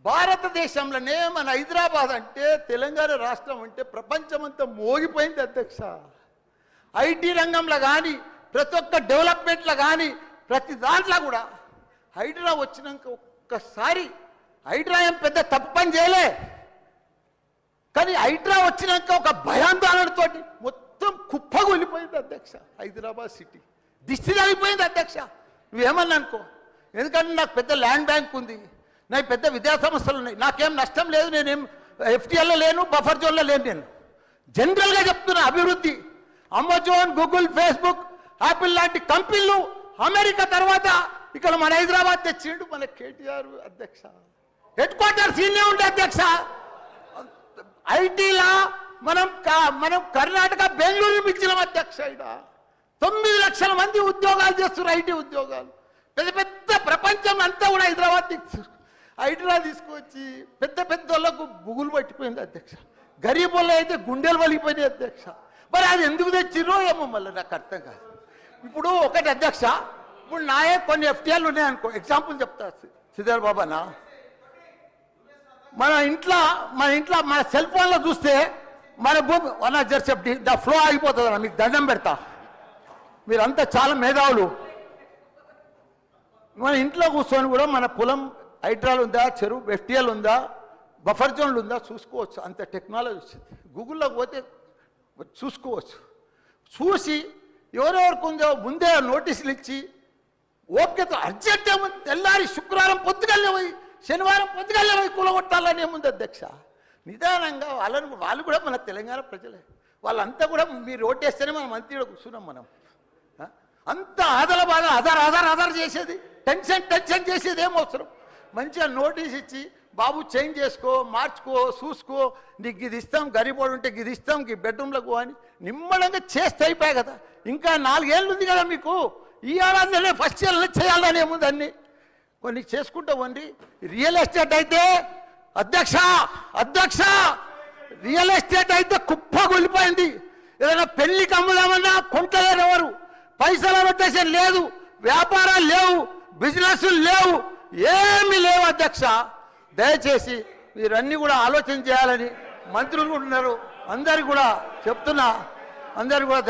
భారతదేశంలోనే మన హైదరాబాద్ అంటే తెలంగాణ రాష్ట్రం అంటే ప్రపంచమంతా మోగిపోయింది అధ్యక్ష. ఐటీ రంగంలో కానీ ప్రతి ఒక్క డెవలప్మెంట్లో కానీ ప్రతి దాంట్లో కూడా హైడ్రా వచ్చినాక ఒక్కసారి హైడ్రా ఏం పెద్ద తప్పు పని చేయలే, కానీ హైడ్రా వచ్చినాక ఒక భయాందోళనతో మొత్తం కుప్పగొలిపోయింది అధ్యక్ష. హైదరాబాద్ సిటీ దిష్టి తగిలిపోయింది అధ్యక్ష. నువ్వేమన్నా అనుకో, ఎందుకంటే నాకు పెద్ద ల్యాండ్ బ్యాంక్ ఉంది, నాకు పెద్ద విద్యా సంస్థలు ఉన్నాయి, నాకేం నష్టం లేదు, నేనేం ఎఫ్టీఎల్లో లేను, బఫర్ జోన్లో లేను. నేను జనరల్గా చెప్తున్నా, అభివృద్ధి అమెజాన్, గూగుల్, ఫేస్బుక్, యాపిల్ లాంటి కంపెనీలు అమెరికా తర్వాత ఇక్కడ మన హైదరాబాద్ తెచ్చిండు మన కేటీఆర్ అధ్యక్ష. హెడ్ క్వార్టర్స్ ఇన్నే ఉండే అధ్యక్ష. ఐటీలా మనం కర్ణాటక బెంగళూరు ఇచ్చినాం అధ్యక్ష. ఇక్కడ 9 లక్షల మంది ఉద్యోగాలు చేస్తున్నారు, ఐటీ ఉద్యోగాలు. పెద్ద పెద్ద ప్రపంచం అంతా కూడా హైదరాబాద్ తీసుకొచ్చి పెద్ద పెద్ద వాళ్ళకు బుగులు పట్టిపోయింది అధ్యక్ష. గరీబ్ వాళ్ళు అయితే గుండెలు వలిగిపోయినాయి అధ్యక్ష. మరి అది ఎందుకు తెచ్చిరో ఏమో మళ్ళీ నాకు అర్థం కాదు. ఇప్పుడు ఒకటి అధ్యక్ష, ఇప్పుడు నాయే కొన్ని ఎఫ్టీఆర్లు ఉన్నాయనుకో, ఎగ్జాంపుల్ చెప్తా శ్రీధర్ బాబానా, మన ఇంట్లో మన సెల్ ఫోన్లో చూస్తే మన భూమి వన్ జర్సెప్టీ ద ఫ్లో అయిపోతుంది అన్న. మీకు దండం పెడతా, మీరంతా చాలా మేధావులు. మన ఇంట్లో కూర్చొని కూడా మన పొలం హైడ్రాల్ ఉందా, చెరువు ఎఫ్టీఎల్ ఉందా, బఫర్ జోన్లు ఉందా చూసుకోవచ్చు. అంత టెక్నాలజీ వచ్చింది. గూగుల్లోకి పోతే చూసుకోవచ్చు. చూసి ఎవరెవరికి ఉందో ముందే నోటీసులు ఇచ్చి ఓపికతో అర్జెంట్ ఏముంది, తెల్లారి శుక్రవారం పొద్దుగల్లే పోయి శనివారం పొద్దుగల్లే పోయి కూలగొట్టాలని ఏముంది అధ్యక్ష. నిదానంగా వాళ్ళు కూడా మన తెలంగాణ ప్రజలే, వాళ్ళంతా కూడా మీరు ఓటేస్తేనే మనం మంత్రిలో కూర్చున్నాం. మనం అంత ఆదల బాధ ఆధార్ చేసేది, టెన్షన్ చేసేది ఏం అవసరం. మంచిగా నోటీస్ ఇచ్చి బాబు చేంజ్ చేసుకో, మార్చుకో, చూసుకో, నీకు ఇది ఇస్తాం, గరీబోడు ఉంటే ఇది ఇస్తాం, ఈ బెడ్రూమ్లకు అని నిమ్మడంగా చేస్తే అయిపోయాయి కదా. ఇంకా 4 ఏళ్ళు ఉంది కదా మీకు, ఈ ఏడాదిలోనే ఫస్ట్ ఇయర్లో చేయాలని ఏముంది, అన్ని కొన్ని చేసుకుంటా ఉండి. రియల్ ఎస్టేట్ అయితే అధ్యక్ష రియల్ ఎస్టేట్ అయితే కుప్పగొలిపోయింది. ఏదైనా పెళ్లికి అమ్ముదామన్నా కొంటలేరు ఎవరు, పైసల రొటేషన్ లేదు, వ్యాపారాలు లేవు, బిజినెస్లు లేవు, ఏమీ లేవు అధ్యక్ష. దయచేసి మీరన్నీ కూడా ఆలోచన చేయాలని మంత్రులు ఉన్నారు, అందరికి కూడా చెప్తున్నా, అందరికి కూడా